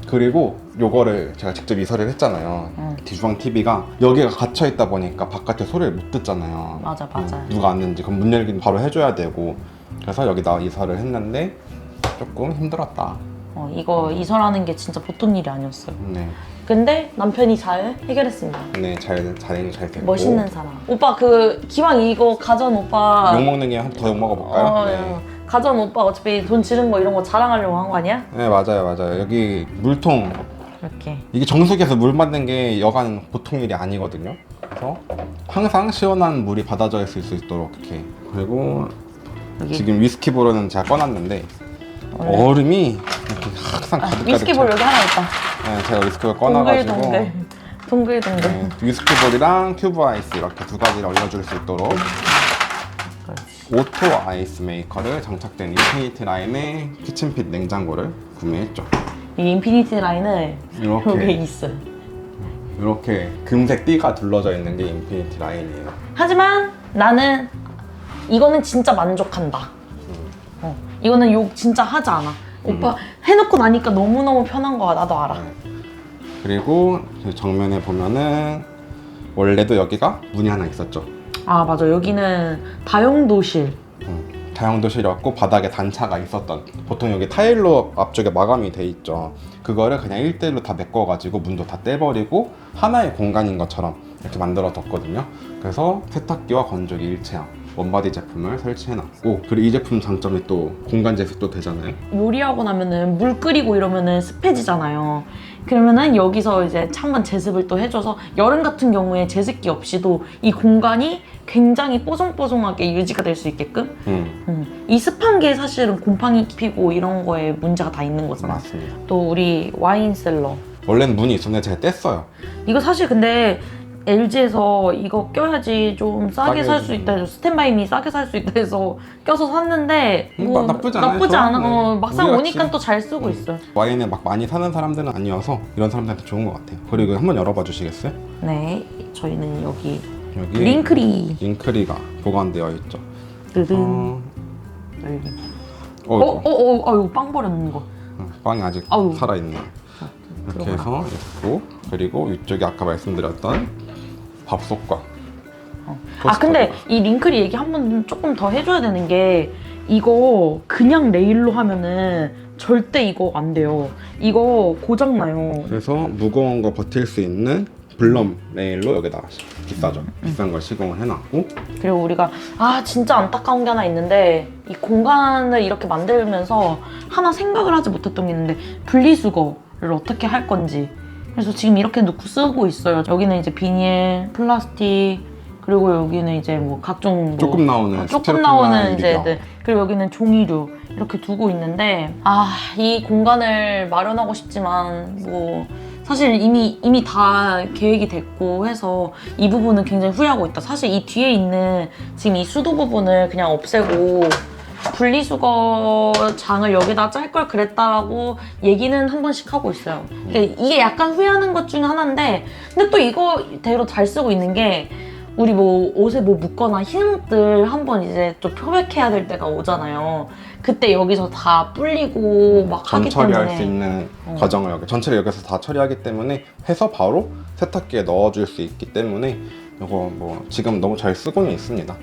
그리고 요거를 제가 직접 이사를 했잖아요. 뒤주방 TV가 여기가 갇혀 있다 보니까 바깥에 소리를 못 듣잖아요. 맞아. 누가 왔는지 그럼 문 열기는 바로 해줘야 되고, 그래서 여기다 이사를 했는데 조금 힘들었다. 이거 이설하는 게 진짜 보통 일이 아니었어요. 네, 근데 남편이 잘 해결했습니다. 네, 잘 됐고. 멋있는 사람. 오빠 기왕 이거 가전 오빠 욕 먹는 게 더 욕 먹어볼까요? 네. 가전 오빠 어차피 돈 지른 거 이런 거 자랑하려고 한 거 아니야? 네, 맞아요. 여기 물통, 이렇게. 이게 정수기에서 물 받는 게 여간 보통 일이 아니거든요. 그래서 항상 시원한 물이 받아져 있을 수 있도록 이렇게. 그리고 여기. 지금 위스키볼은 제가 꺼놨는데 얼음이 이렇게 항상 가득가득 위스키볼 여기 하나 있다. 네, 제가 위스키볼 꺼놔가지고 동글동글. 네, 위스키볼이랑 큐브 아이스 이렇게 두 가지를 얼려줄 수 있도록 오토 아이스 메이커를 장착된 인피니티 라인의 키친핏 냉장고를 구매했죠. 이 인피니티 라인을 이렇게. 여기 있어요. 이렇게 금색 띠가 둘러져 있는 게 인피니티 라인이에요. 하지만 나는 이거는 진짜 만족한다. 이거는 욕 진짜 하지 않아. 오빠 해놓고 나니까 너무너무 편한 거야. 나도 알아. 그리고 그 정면에 보면은 원래도 여기가 문이 하나 있었죠. 아 맞아. 여기는 다용도실. 다용도실이었고 바닥에 단차가 있었던, 보통 여기 타일로 앞쪽에 마감이 돼 있죠. 그거를 그냥 1대1로 다 메꿔가지고 문도 다 떼버리고 하나의 공간인 것처럼 이렇게 만들어뒀거든요. 그래서 세탁기와 건조기 일체형 원바디 제품을 설치해놨고, 그리고 이 제품 장점이 또 공간 제습도 되잖아요. 요리하고 나면은 물 끓이고 이러면은 습해지잖아요. 그러면은 여기서 이제 찬물 제습을 또 해줘서 여름 같은 경우에 제습기 없이도 이 공간이 굉장히 뽀송뽀송하게 유지가 될 수 있게끔 이 습한 게 사실은 곰팡이 피고 이런 거에 문제가 다 있는 거잖아요. 맞습니다. 또 우리 와인셀러 원래는 문이 있었는데 제가 뗐어요. 이거 사실 근데 LG에서 이거 껴야지 좀 싸게 살 수 있다 해서 스탠바이미 싸게 살 수 있다 해서 껴서 샀는데 뭐 나쁘지 않아요. 나쁘지 않아. 네. 막상 우리같이. 오니까 또 잘 쓰고 있어요. 와인을 막 많이 사는 사람들은 아니어서 이런 사람들한테 좋은 것 같아요. 그리고 한번 열어봐 주시겠어요? 네, 저희는 여기 여기 링크리가 보관되어 있죠. 뜨든 열림. 이거 빵 버렸는 거. 빵이 아직 아유. 살아있네. 이렇게 해서 있고, 그리고 이쪽에 아까 말씀드렸던 밥솥과 근데 이 링크리 얘기 한 번 조금 더 해줘야 되는 게, 이거 그냥 레일로 하면은 절대 이거 안 돼요. 이거 고장나요. 그래서 무거운 거 버틸 수 있는 블럼 레일로 여기다가 비싸죠. 비싼 걸 시공을 해놨고, 그리고 우리가 진짜 안타까운 게 하나 있는데, 이 공간을 이렇게 만들면서 하나 생각을 하지 못했던 게 있는데, 분리수거를 어떻게 할 건지. 그래서 지금 이렇게 놓고 쓰고 있어요. 여기는 이제 비닐, 플라스틱, 그리고 여기는 이제 뭐 각종 조금 나오는 조금 나오는 이제 그리고 여기는 종이류 이렇게 두고 있는데, 이 공간을 마련하고 싶지만 뭐 사실 이미 다 계획이 됐고 해서 이 부분은 굉장히 후회하고 있다. 사실 이 뒤에 있는 지금 이 수도 부분을 그냥 없애고 분리수거장을 여기다 짤 걸 그랬다라고 얘기는 한 번씩 하고 있어요. 그러니까 이게 약간 후회하는 것 중에 하나인데, 근데 또 이거대로 잘 쓰고 있는 게, 우리 뭐 옷에 뭐 묻거나 흰 옷들 한번 이제 좀 표백해야 될 때가 오잖아요. 그때 여기서 다 불리고 막 하기 때문에 처리할 수 있는 과정을 전체를 여기서 다 처리하기 때문에 해서 바로 세탁기에 넣어줄 수 있기 때문에 이거 뭐 지금 너무 잘 쓰고는 있습니다.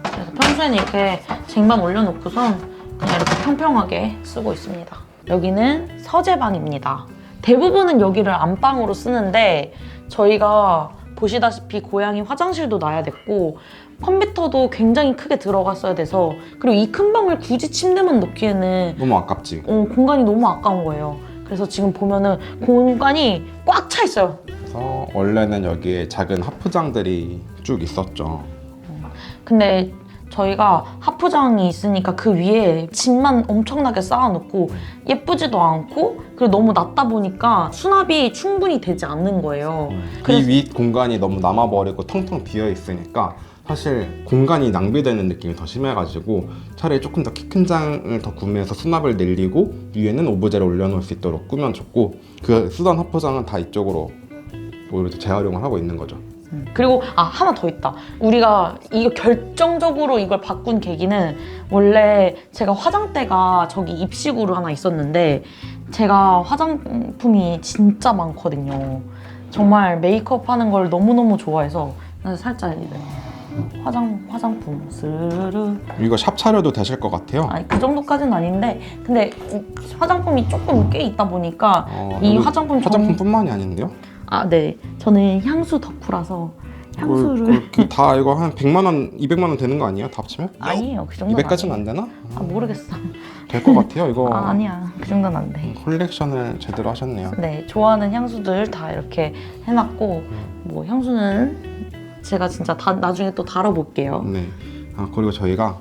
그래서 평소에는 이렇게 쟁반 올려놓고선 그냥 이렇게 평평하게 쓰고 있습니다. 여기는 서재방입니다. 대부분은 여기를 안방으로 쓰는데, 저희가 보시다시피 고양이 화장실도 놔야 됐고 컴퓨터도 굉장히 크게 들어갔어야 돼서, 그리고 이 큰 방을 굳이 침대만 놓기에는 너무 아깝지. 공간이 너무 아까운 거예요. 그래서 지금 보면은 공간이 꽉 차 있어요. 그래서 원래는 여기에 작은 하프장들이 쭉 있었죠. 근데 저희가 하프장이 있으니까 그 위에 짐만 엄청나게 쌓아놓고 예쁘지도 않고, 그리고 너무 낮다 보니까 수납이 충분히 되지 않는 거예요. 이 윗 공간이 너무 남아버리고 텅텅 비어 있으니까 사실 공간이 낭비되는 느낌이 더 심해가지고 차라리 조금 더 키 큰 장을 더 구매해서 수납을 늘리고 위에는 오브제를 올려놓을 수 있도록 꾸며줬고, 그 쓰던 하프장은 다 이쪽으로 오히려 재활용을 하고 있는 거죠. 그리고 하나 더 있다. 우리가 이거 결정적으로 이걸 바꾼 계기는 원래 제가 화장대가 저기 입식으로 하나 있었는데 제가 화장품이 진짜 많거든요. 정말 메이크업 하는 걸 너무너무 좋아해서 그래서 살짝 이제 화장품 스르르 이거 샵 차려도 되실 것 같아요. 아니 그 정도까지는 아닌데 근데 화장품이 조금 꽤 있다 보니까 이 화장품뿐만이 아닌데요? 네. 저는 향수 덕후라서 향수를 다 이거 한 100만 원, 200만 원 되는 거 아니에요? 다 합치면? 아니에요. 그 정도는 200까지는 안 되나? 모르겠어. 될 것 같아요. 이거 아니야. 그 정도는 안 돼. 컬렉션을 제대로 하셨네요. 네. 좋아하는 향수들 다 이렇게 해놨고 뭐 향수는 제가 진짜 나중에 또 다뤄볼게요. 네. 그리고 저희가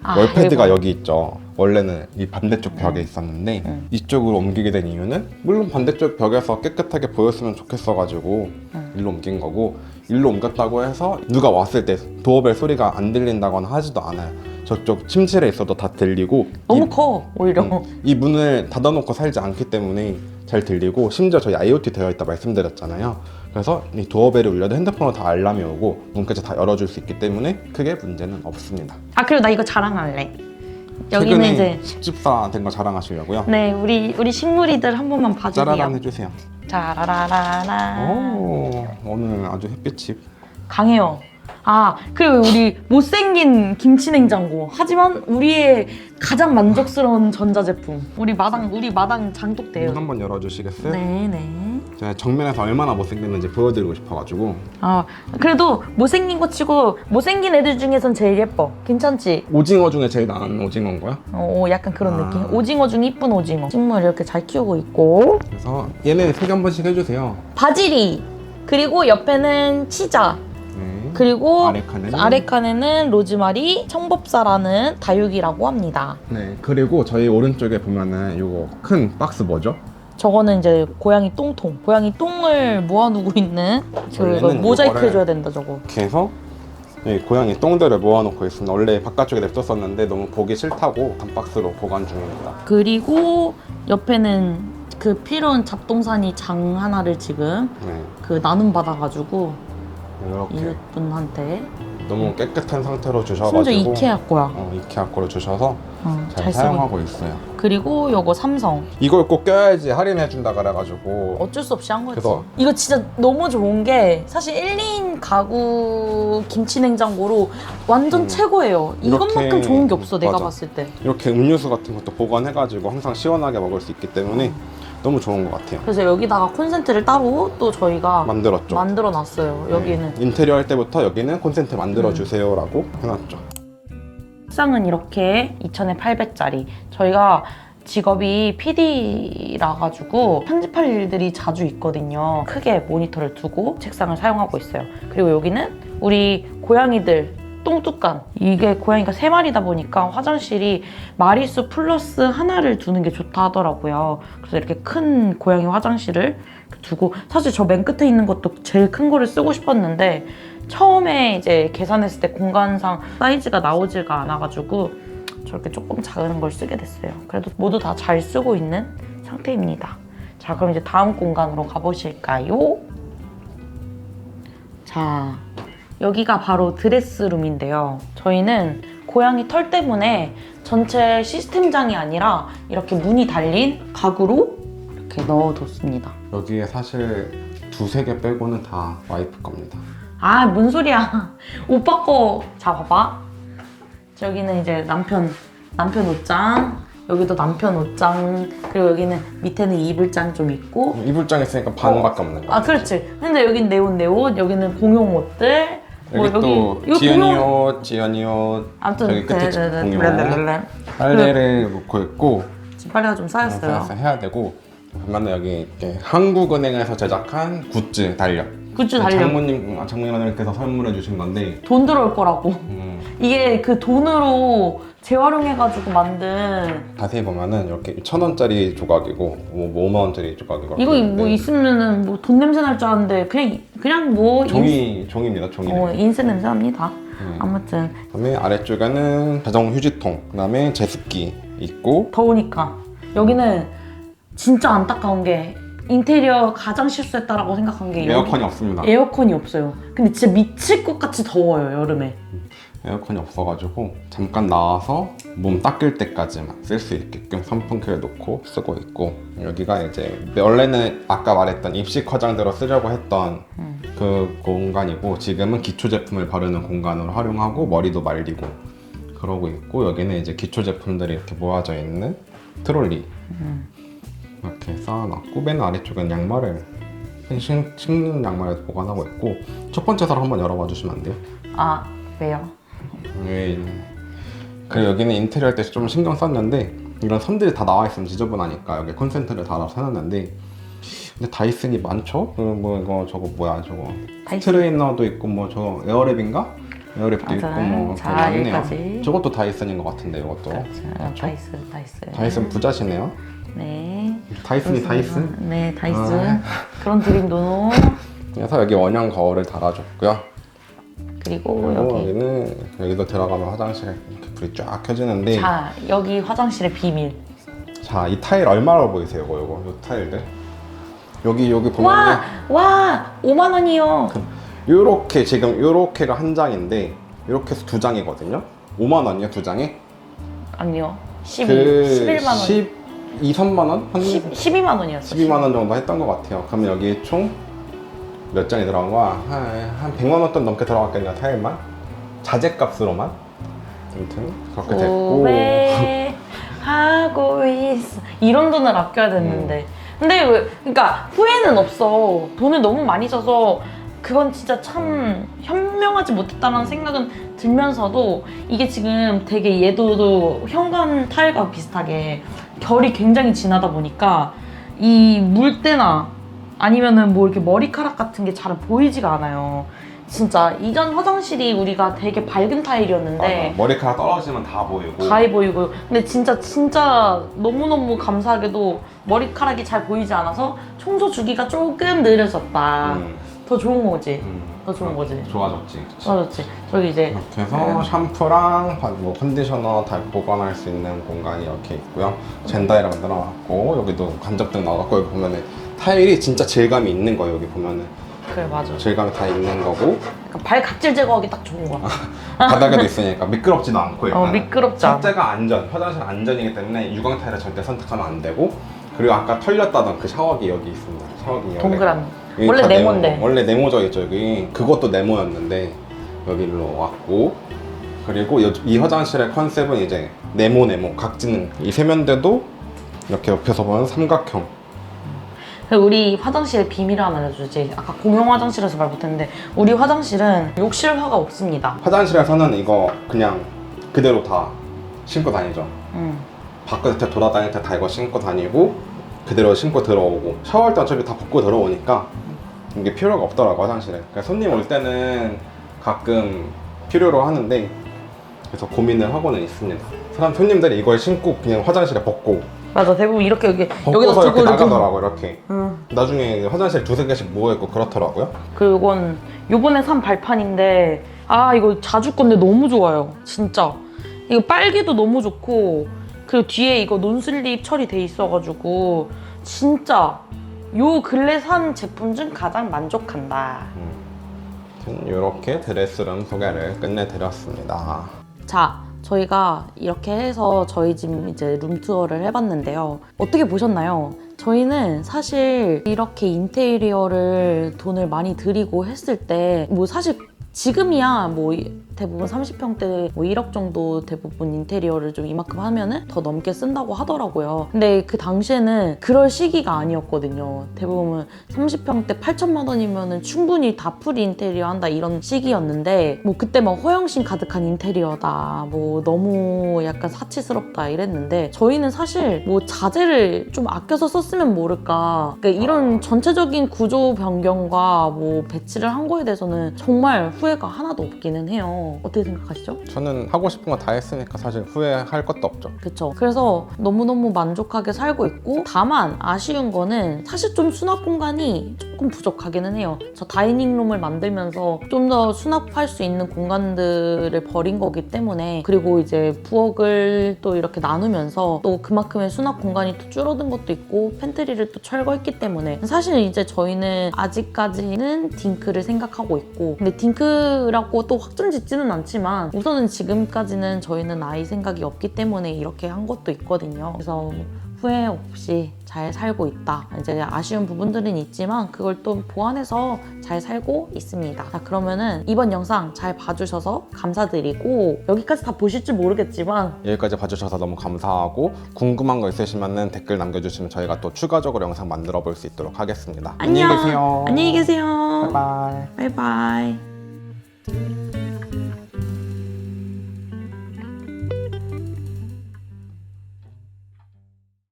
월패드가 여기 있죠. 원래는 이 반대쪽 벽에 있었는데 이쪽으로 옮기게 된 이유는 물론 반대쪽 벽에서 깨끗하게 보였으면 좋겠어가지고 일로 옮긴 거고 일로 옮겼다고 해서 누가 왔을 때 도어벨 소리가 안 들린다거나 하지도 않아요. 저쪽 침실에 있어도 다 들리고 너무 커 오히려. 이 문을 닫아놓고 살지 않기 때문에 잘 들리고 심지어 저희 IoT 되어 있다 말씀드렸잖아요. 그래서 이 도어벨이 울려도 핸드폰으로 다 알람이 오고 문까지 다 열어줄 수 있기 때문에 크게 문제는 없습니다. 그리고 나 이거 자랑할래. 여기는 최근에 이제 식집사 된 거 자랑하시려고요? 네 우리 식물이들 한 번만 봐주세요. 짜라란 해주세요. 짜라라라라. 오, 오늘 아주 햇빛이 강해요. 그리고 우리 못생긴 김치냉장고. 하지만 우리의 가장 만족스러운 전자제품. 우리 마당 장독대요. 문 한번 열어주시겠어요? 네네. 제가 정면에서 얼마나 못생겼는지 보여드리고 싶어가지고. 그래도 못생긴 거 치고 못생긴 애들 중에선 제일 예뻐. 괜찮지? 오징어 중에 제일 나은 오징어인 거야? 약간 그런 느낌. 오징어 중 이쁜 오징어. 식물 이렇게 잘 키우고 있고. 그래서 얘네 소개 한 번씩 해주세요. 바질이. 그리고 옆에는 치자. 네. 그리고 아래칸에는 로즈마리, 청법사라는 다육이라고 합니다. 네. 그리고 저희 오른쪽에 보면은 이거 큰 박스 뭐죠? 저거는 이제 고양이 똥통. 고양이 똥을 모아두고 있는 저거 모자이크 이거를 해줘야 된다 저거. 이렇게 해서 이 고양이 똥들을 모아놓고 있습니다. 원래 바깥쪽에 냅뒀었는데 너무 보기 싫다고 단박스로 보관 중입니다. 그리고 옆에는 그 필요한 잡동사니 장 하나를 지금 네. 나눔 받아가지고 이렇게 이웃분한테 너무 깨끗한 상태로 주셔가지고 심지어 이케아 거야. 이케아 거로 주셔서 잘 잘 사용하고 있어요. 그리고 요거 삼성. 이걸 꼭 껴야지 할인해준다 그래가지고 어쩔 수 없이 한 거지. 그래서 이거 진짜 너무 좋은 게 사실 1, 2인 가구 김치냉장고로 완전 최고예요. 이것만큼 좋은 게 없어. 내가 맞아. 봤을 때. 이렇게 음료수 같은 것도 보관해가지고 항상 시원하게 먹을 수 있기 때문에 너무 좋은 것 같아요. 그래서 여기다가 콘센트를 따로 또 저희가 만들었죠. 만들어 놨어요. 여기는. 인테리어 할 때부터 여기는 콘센트 만들어주세요 라고 해놨죠. 책상은 이렇게 2,800짜리. 저희가 직업이 PD라 가지고 편집할 일들이 자주 있거든요. 크게 모니터를 두고 책상을 사용하고 있어요. 그리고 여기는 우리 고양이들 똥뚜껑. 이게 고양이가 3마리다 보니까 화장실이 마리수 플러스 하나를 두는 게 좋다 하더라고요. 그래서 이렇게 큰 고양이 화장실을 두고 사실 저 맨 끝에 있는 것도 제일 큰 거를 쓰고 싶었는데 처음에 이제 계산했을 때 공간상 사이즈가 나오지가 않아가지고 저렇게 조금 작은 걸 쓰게 됐어요. 그래도 모두 다 잘 쓰고 있는 상태입니다. 자, 그럼 이제 다음 공간으로 가보실까요? 자, 여기가 바로 드레스룸인데요. 저희는 고양이 털 때문에 전체 시스템장이 아니라 이렇게 문이 달린 가구로 이렇게 넣어뒀습니다. 여기에 사실 2-3개 빼고는 다 와이프 겁니다. 뭔 소리야. 오빠 거. 자, 봐봐. 저기는 이제 남편 옷장. 여기도 남편 옷장. 그리고 여기는 밑에는 이불장 좀 있고. 이불장 있으니까 반밖에 없는 거야. 그렇지. 근데 여긴 내 옷, 여기는 공용 옷들. 여기 또 지연이 옷, 아무튼 저기 끝에 공용 랄랄랄랄. 빨래를 놓고 있고 지금 빨래가 좀 쌓였어요. 해야 되고 그러면 여기 이렇게 한국은행에서 제작한 굿즈 달력. 굿즈 달력. 장모님께서 선물해 주신 건데 돈 들어올 거라고. 이게 그 돈으로 재활용해가지고 만든. 자세히 보면은 이렇게 1,000원짜리 조각이고 뭐 5만원짜리 조각이고 이거 뭐 있으면은 뭐 돈 냄새 날 줄 알았는데 그냥 뭐 종이입니다. 인쇄 냄새 납니다. 아무튼 그다음에 아래쪽에는 자동 휴지통, 그다음에 제습기 있고 더우니까 여기는 진짜 안타까운 게 인테리어 가장 실수했다라고 생각한 게 에어컨이 없습니다. 에어컨이 없어요. 근데 진짜 미칠 것 같이 더워요, 여름에. 에어컨이 없어가지고 잠깐 나와서 몸 닦을 때까지만 쓸 수 있게끔 선풍기를 놓고 쓰고 있고, 여기가 이제 원래는 아까 말했던 입식 화장대로 쓰려고 했던 그 공간이고, 지금은 기초 제품을 바르는 공간으로 활용하고 머리도 말리고 그러고 있고, 여기는 이제 기초 제품들이 이렇게 모아져 있는 트롤리 이렇게 쌓아놨고, 맨 아래쪽엔 양말을 신는 양말을 보관하고 있고, 첫 번째 설 한번 열어봐 주시면 안 돼요? 아, 왜요? 그리고 여기는 인테리어 할 때 좀 신경 썼는데, 이런 선들이 다 나와 있으면 지저분하니까 여기 콘센트를 달아서 해놨는데, 근데 다이슨이 많죠? 뭐 이거 저거 뭐야 저거 스트레이너도 있고, 뭐 저거 에어랩인가? 에어랩도 맞아. 있고, 뭐 자, 많네요. 여기까지. 저것도 다이슨인 것 같은데, 이것도. 그렇죠. 다이슨. 다이슨 부자시네요. 네. 다이슨이 다이슨? 네, 다이슨. 그런 드림 노노. 그래서 여기 원형 거울을 달아줬고요. 그리고 그리고 여기. 여기도 들어가면 화장실에 이렇게 불이 쫙 켜지는데, 자, 여기 화장실의 비밀. 자, 이 타일 얼마라고 보이세요? 요 타일들. 여기 보면 와, 5만 원이요. 요렇게, 지금 요렇게가 한 장인데 요렇게 해서 두 장이거든요. 5만 원이요, 두 장에? 아니요. 11만 원. 12, 3만 원? 12만 원이었어요. 12만 원 정도 했던 것 같아요. 그러면 여기 총 몇 장이 들어간 거야? 한 100만 원 돈 넘게 들어갔겠네요, 타일만. 자재값으로만. 아무튼 그렇게 됐고. 왜 하고 있어. 이런 돈을 아껴야 됐는데. 근데 왜, 그러니까 후회는 없어. 돈을 너무 많이 써서 그건 진짜 참 현명하지 못했다는 생각은 들면서도, 이게 지금 되게 얘도 현관 타일과 비슷하게 결이 굉장히 진하다 보니까 이 물때나 아니면은 뭐 이렇게 머리카락 같은 게 잘 보이지가 않아요. 진짜 이전 화장실이 우리가 되게 밝은 타일이었는데 맞아. 머리카락 떨어지면 다 보이고. 다 보이고, 근데 진짜 너무너무 감사하게도 머리카락이 잘 보이지 않아서 청소 주기가 조금 느려졌다. 더 좋은 거지. 더 좋은 거지. 좋아졌지. 그치? 좋아졌지. 저기 이제 이렇게 해서 샴푸랑 뭐 컨디셔너 다 보관할 수 있는 공간이 이렇게 있고요. 젠다이를 만들어놨고, 여기도 간접등 나왔고, 여기 보면은 타일이 진짜 질감이 있는 거예요. 여기 보면은 그래, 맞아. 질감이 다 있는 거고, 약간 발 각질 제거하기 딱 좋은 거야. 바닥에도 있으니까 미끄럽지도 않고, 일단 미끄럽지 않아. 첫째가 안전, 화장실 안전이기 때문에 유광 타일을 절대 선택하면 안 되고, 그리고 아까 털렸다던 그 샤워기 여기 있습니다. 샤워기 동그라미. 여기 원래 다 네모인데. 원래 네모져 있죠. 여기 그것도 네모였는데 여기로 왔고, 그리고 이 화장실의 컨셉은 이제 네모 각지는 이 세면대도 이렇게 옆에서 보면 삼각형. 우리 화장실의 비밀을 하나 알려주지. 아까 공용 화장실에서 말 못했는데, 우리 화장실은 욕실화가 없습니다. 화장실에서는 이거 그냥 그대로 다 신고 다니죠. 바깥에 돌아다닐 때 다 이거 신고 다니고, 그대로 신고 들어오고, 샤워할 때 어차피 다 벗고 들어오니까 이게 필요가 없더라고, 화장실에. 그러니까 손님 올 때는 가끔 필요로 하는데, 그래서 고민을 하고는 있습니다. 손님들이 이걸 신고 그냥 화장실에 벗고 맞아, 대부분 이렇게 여기다 벗고서 두고 이렇게 나가더라고, 이렇게. 응. 나중에 화장실 두세 개씩 모여있고 그렇더라고요. 그리고 이건 요번에 산 발판인데, 이거 자주 건데 너무 좋아요. 진짜. 이거 빨기도 너무 좋고, 그리고 뒤에 이거 논슬립 처리돼 있어가지고 진짜 요 근래 산 제품 중 가장 만족한다. 이렇게 드레스룸 소개를 끝내드렸습니다. 자, 저희가 이렇게 해서 저희 집 이제 룸투어를 해봤는데요. 어떻게 보셨나요? 저희는 사실 이렇게 인테리어를 돈을 많이 들이고 했을 때, 뭐 사실 지금이야 뭐 대부분 30평대 뭐 1억 정도 대부분 인테리어를 좀 이만큼 하면은 더 넘게 쓴다고 하더라고요. 근데 그 당시에는 그럴 시기가 아니었거든요. 대부분 30평대 8천만 원이면은 충분히 다 풀 인테리어 한다 이런 시기였는데, 뭐 그때 막 허영심 가득한 인테리어다, 뭐 너무 약간 사치스럽다 이랬는데, 저희는 사실 뭐 자재를 좀 아껴서 썼으면 모를까, 그러니까 이런 전체적인 구조 변경과 뭐 배치를 한 거에 대해서는 정말 후회가 하나도 없기는 해요. 어떻게 생각하시죠? 저는 하고 싶은 거 다 했으니까 사실 후회할 것도 없죠. 그쵸. 그래서 너무너무 만족하게 살고 있고, 다만 아쉬운 거는 사실 좀 수납 공간이 조금 부족하기는 해요. 저 다이닝룸을 만들면서 좀 더 수납할 수 있는 공간들을 버린 거기 때문에, 그리고 이제 부엌을 또 이렇게 나누면서 또 그만큼의 수납 공간이 또 줄어든 것도 있고 팬트리를 또 철거했기 때문에 사실은 이제 저희는 아직까지는 딩크를 생각하고 있고, 근데 딩크라고 또 확정 짓지는 않지만 우선은 지금까지는 저희는 아이 생각이 없기 때문에 이렇게 한 것도 있거든요. 그래서 후회 없이 잘 살고 있다. 이제 아쉬운 부분들은 있지만 그걸 또 보완해서 잘 살고 있습니다. 자, 그러면은 이번 영상 잘 봐주셔서 감사드리고, 여기까지 다 보실 줄 모르겠지만 여기까지 봐주셔서 너무 감사하고, 궁금한 거 있으시면 댓글 남겨주시면 저희가 또 추가적으로 영상 만들어 볼 수 있도록 하겠습니다. 안녕. 안녕히 계세요. 안녕히 계세요. 바이바이. 바이바이.